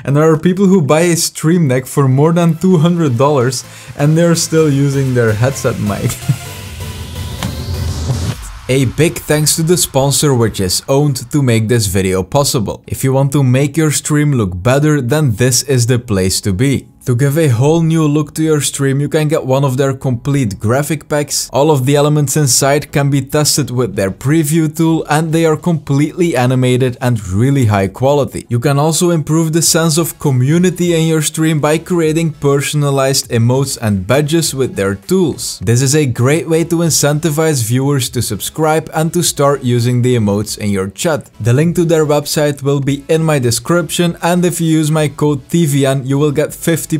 And there are people who buy a Stream Deck for more than $200 and they're still using their headset mic. A big thanks to the sponsor which is owned to make this video possible. If you want to make your stream look better, then this is the place to be. To give a whole new look to your stream, you can get one of their complete graphic packs. All of the elements inside can be tested with their preview tool and they are completely animated and really high quality. You can also improve the sense of community in your stream by creating personalized emotes and badges with their tools. This is a great way to incentivize viewers to subscribe and to start using the emotes in your chat. The link to their website will be in my description, and if you use my code TVN, you will get 50%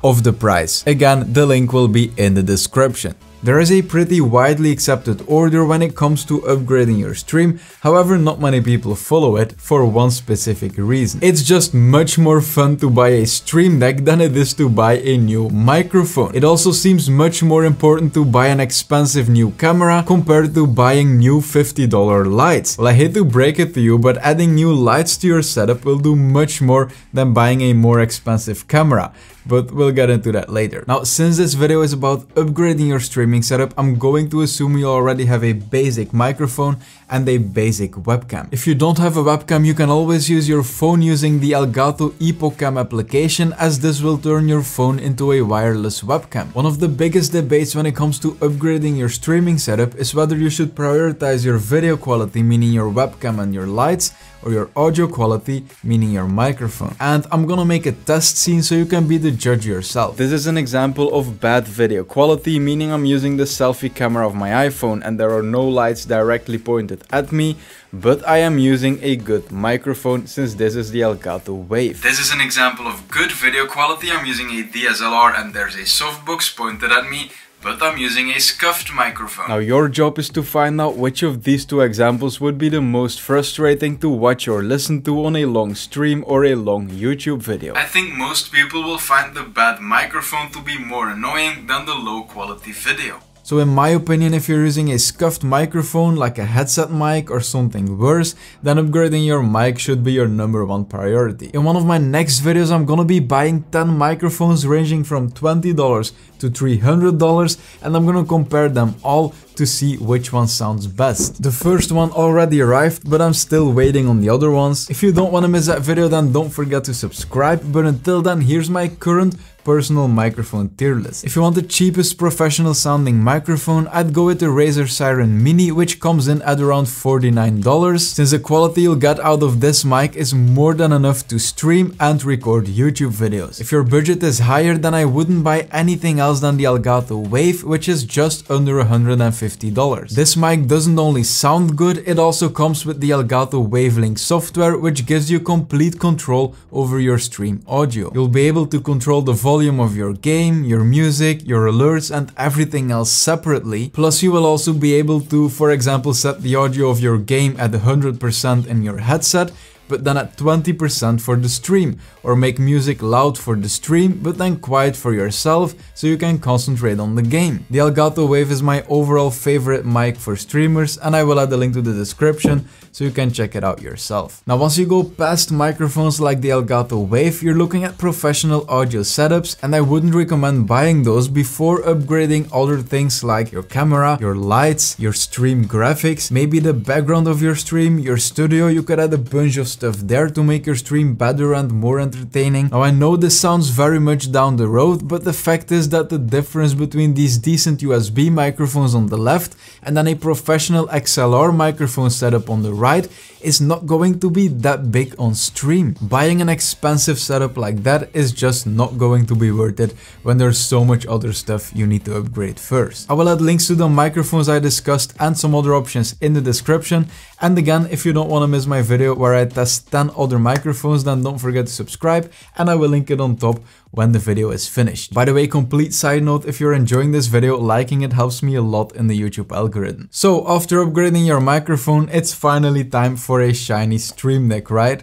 of the price. Again, the link will be in the description. There is a pretty widely accepted order when it comes to upgrading your stream, however not many people follow it for one specific reason. It's just much more fun to buy a Stream Deck than it is to buy a new microphone. It also seems much more important to buy an expensive new camera compared to buying new $50 lights. Well, I hate to break it to you, but adding new lights to your setup will do much more than buying a more expensive camera. But we'll get into that later. Now, since this video is about upgrading your streaming setup, I'm going to assume you already have a basic microphone and a basic webcam. If you don't have a webcam, you can always use your phone using the Elgato EpoCam application, as this will turn your phone into a wireless webcam. One of the biggest debates when it comes to upgrading your streaming setup is whether you should prioritize your video quality, meaning your webcam and your lights, or your audio quality, meaning your microphone. And I'm gonna make a test scene so you can be the judge yourself. This is an example of bad video quality, meaning I'm using the selfie camera of my iPhone and there are no lights directly pointed at me, but I am using a good microphone since this is the Elgato Wave. This is an example of good video quality. I'm using a DSLR and there's a softbox pointed at me, but I'm using a scuffed microphone. Now your job is to find out which of these two examples would be the most frustrating to watch or listen to on a long stream or a long YouTube video. I think most people will find the bad microphone to be more annoying than the low quality video. So in my opinion, if you're using a scuffed microphone like a headset mic or something worse, then upgrading your mic should be your #1 priority. In one of my next videos, I'm gonna be buying 10 microphones ranging from $20 to $300, and I'm gonna compare them all to see which one sounds best. The first one already arrived, but I'm still waiting on the other ones. If you don't want to miss that video, then don't forget to subscribe, but until then, here's my current personal microphone tier list. If you want the cheapest professional sounding microphone, I'd go with the Razer Siren Mini, which comes in at around $49, since the quality you'll get out of this mic is more than enough to stream and record YouTube videos. If your budget is higher, then I wouldn't buy anything else than the Elgato Wave, which is just under $150. This mic doesn't only sound good, it also comes with the Elgato Wavelink software, which gives you complete control over your stream audio. You'll be able to control the volume of your game, your music, your alerts and everything else separately. Plus you will also be able to, for example, set the audio of your game at 100% in your headset, but then at 20% for the stream, or make music loud for the stream but then quiet for yourself so you can concentrate on the game. The Elgato Wave is my overall favorite mic for streamers, and I will add the link to the description so you can check it out yourself. Now once you go past microphones like the Elgato Wave, you're looking at professional audio setups, and I wouldn't recommend buying those before upgrading other things like your camera, your lights, your stream graphics, maybe the background of your stream, your studio. You could add a bunch of stuff there to make your stream better and more entertaining. Now I know this sounds very much down the road, but the fact is that the difference between these decent USB microphones on the left and then a professional XLR microphone setup on the right is not going to be that big on stream. Buying an expensive setup like that is just not going to be worth it when there's so much other stuff you need to upgrade first. I will add links to the microphones I discussed and some other options in the description. And again, if you don't want to miss my video where I test 10 other microphones, then don't forget to subscribe, and I will link it on top when the video is finished. By the way, complete side note, if you're enjoying this video, liking it helps me a lot in the YouTube algorithm. So after upgrading your microphone, it's finally time for a shiny Stream Deck, right?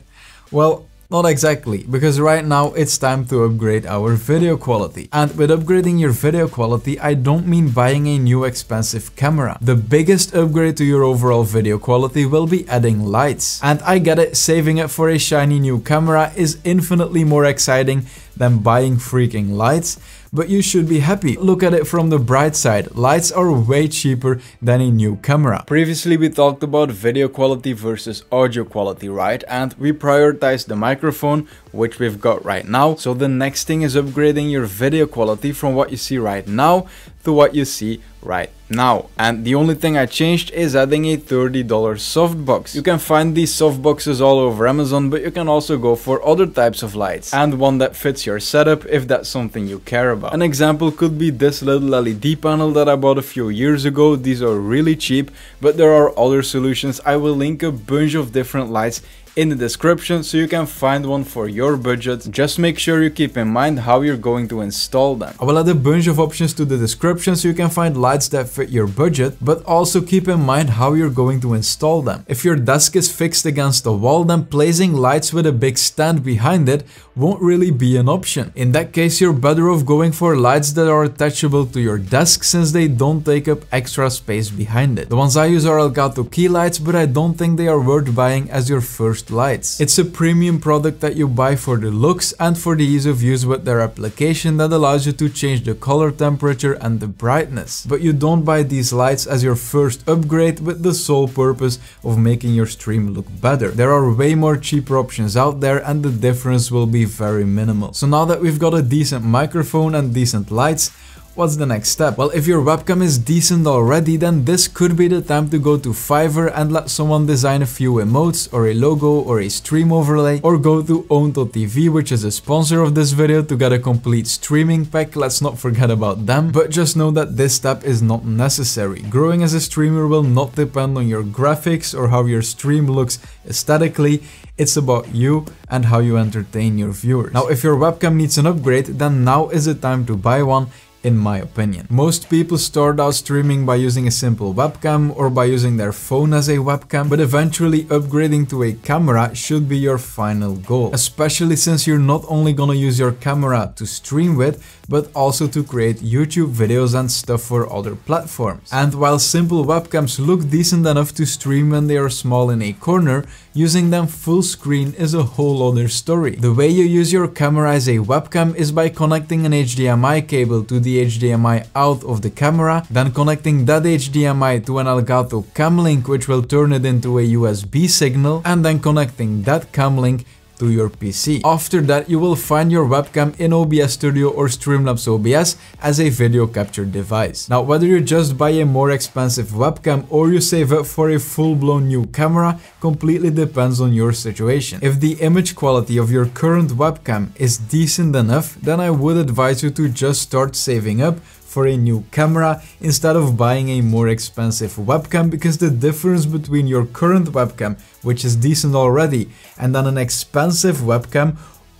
Well, Not exactly, because right now it's time to upgrade our video quality. And with upgrading your video quality, I don't mean buying a new expensive camera. The biggest upgrade to your overall video quality will be adding lights. And I get it, saving up for a shiny new camera is infinitely more exciting than buying freaking lights, but you should be happy. Look at it from the bright side, lights are way cheaper than a new camera. Previously we talked about video quality versus audio quality, right? And we prioritized the microphone, which we've got right now. So the next thing is upgrading your video quality from what you see right now to what you see right now. And the only thing I changed is adding a $30 softbox. You can find these softboxes all over Amazon, but you can also go for other types of lights and one that fits your setup if that's something you care about. An example could be this little LED panel that I bought a few years ago. These are really cheap, but there are other solutions. I will link a bunch of different lights in the description so you can find one for your budget. Just make sure you keep in mind how you're going to install them. I will add a bunch of options to the description so you can find lights that fit your budget, but also keep in mind how you're going to install them. If your desk is fixed against the wall, then placing lights with a big stand behind it won't really be an option. In that case, you're better off going for lights that are attachable to your desk since they don't take up extra space behind it. The ones I use are Elgato key lights, but I don't think they are worth buying as your first lights. It's a premium product that you buy for the looks and for the ease of use with their application that allows you to change the color temperature and the brightness. But you don't buy these lights as your first upgrade with the sole purpose of making your stream look better. There are way more cheaper options out there and the difference will be very minimal. So now that we've got a decent microphone and decent lights, what's the next step? Well, if your webcam is decent already, then this could be the time to go to Fiverr and let someone design a few emotes or a logo or a stream overlay, or go to Own.tv, which is a sponsor of this video, to get a complete streaming pack. Let's not forget about them. But just know that this step is not necessary. Growing as a streamer will not depend on your graphics or how your stream looks aesthetically. It's about you and how you entertain your viewers. Now, if your webcam needs an upgrade, then now is the time to buy one, in my opinion. Most people start out streaming by using a simple webcam or by using their phone as a webcam, but eventually upgrading to a camera should be your final goal, especially since you're not only gonna use your camera to stream with, but also to create YouTube videos and stuff for other platforms. And while simple webcams look decent enough to stream when they are small in a corner, using them full screen is a whole other story. The way you use your camera as a webcam is by connecting an HDMI cable to the HDMI out of the camera, then connecting that HDMI to an Elgato cam link, which will turn it into a USB signal, and then connecting that cam link to your PC. After that, you will find your webcam in OBS Studio or Streamlabs OBS as a video capture device. Now, whether you just buy a more expensive webcam or you save up for a full-blown new camera completely depends on your situation. If the image quality of your current webcam is decent enough, then I would advise you to just start saving up for a new camera instead of buying a more expensive webcam, because the difference between your current webcam, which is decent already, and then an expensive webcam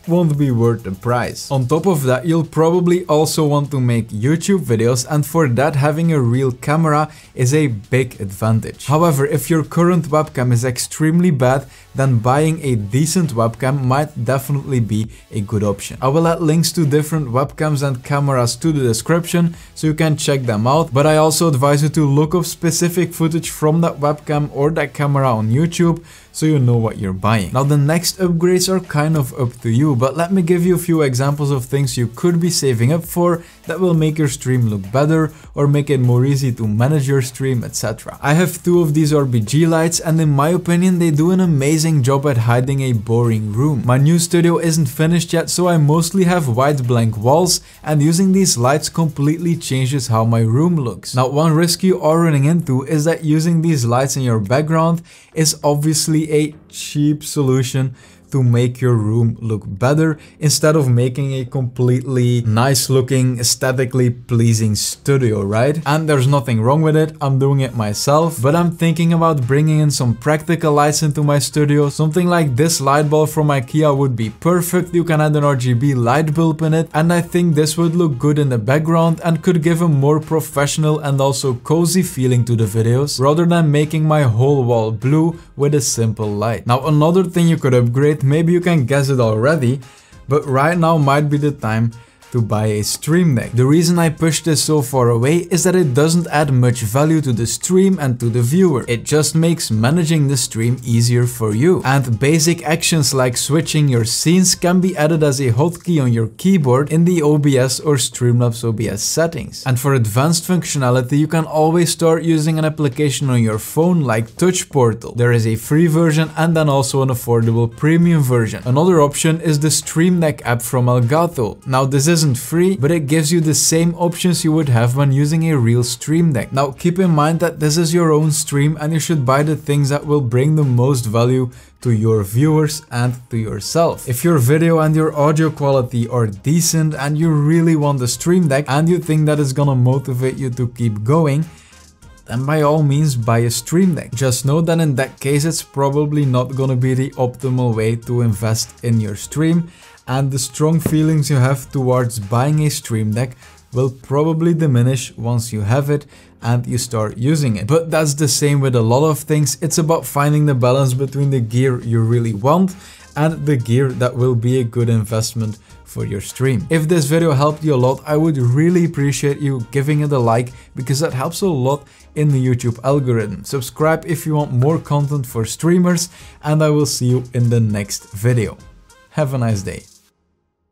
won't be worth the price. On top of that, you'll probably also want to make YouTube videos, and for that having a real camera is a big advantage. However, if your current webcam is extremely bad, then buying a decent webcam might definitely be a good option. I will add links to different webcams and cameras to the description so you can check them out, but I also advise you to look up specific footage from that webcam or that camera on YouTube so you know what you're buying. Now, the next upgrades are kind of up to you, but let me give you a few examples of things you could be saving up for that will make your stream look better or make it more easy to manage your stream, etc. I have two of these RGB lights, and in my opinion they do an amazing job at hiding a boring room. My new studio isn't finished yet, so I mostly have white blank walls, and using these lights completely changes how my room looks. Now, one risk you are running into is that using these lights in your background is obviously a cheap solution to make your room look better instead of making a completely nice looking, aesthetically pleasing studio, right? And there's nothing wrong with it, I'm doing it myself, but I'm thinking about bringing in some practical lights into my studio. Something like this light bulb from IKEA would be perfect. You can add an RGB light bulb in it, and I think this would look good in the background and could give a more professional and also cozy feeling to the videos, rather than making my whole wall blue with a simple light. Now, another thing you could upgrade it, maybe you can guess it already, but right now might be the time to buy a stream deck. The reason I push this so far away is that it doesn't add much value to the stream and to the viewer. It just makes managing the stream easier for you. And basic actions like switching your scenes can be added as a hotkey on your keyboard in the OBS or Streamlabs OBS settings. And for advanced functionality, you can always start using an application on your phone like Touch Portal. There is a free version and then also an affordable premium version. Another option is the Stream Deck app from Elgato. Now this isn't free, but it gives you the same options you would have when using a real stream deck. Now keep in mind that this is your own stream and you should buy the things that will bring the most value to your viewers and to yourself. If your video and your audio quality are decent and you really want the stream deck and you think that it's gonna motivate you to keep going, then by all means buy a stream deck. Just know that in that case it's probably not gonna be the optimal way to invest in your stream, and the strong feelings you have towards buying a stream deck will probably diminish once you have it and you start using it. But that's the same with a lot of things. It's about finding the balance between the gear you really want and the gear that will be a good investment for your stream. If this video helped you a lot, I would really appreciate you giving it a like, because that helps a lot in the YouTube algorithm. Subscribe if you want more content for streamers, and I will see you in the next video. Have a nice day.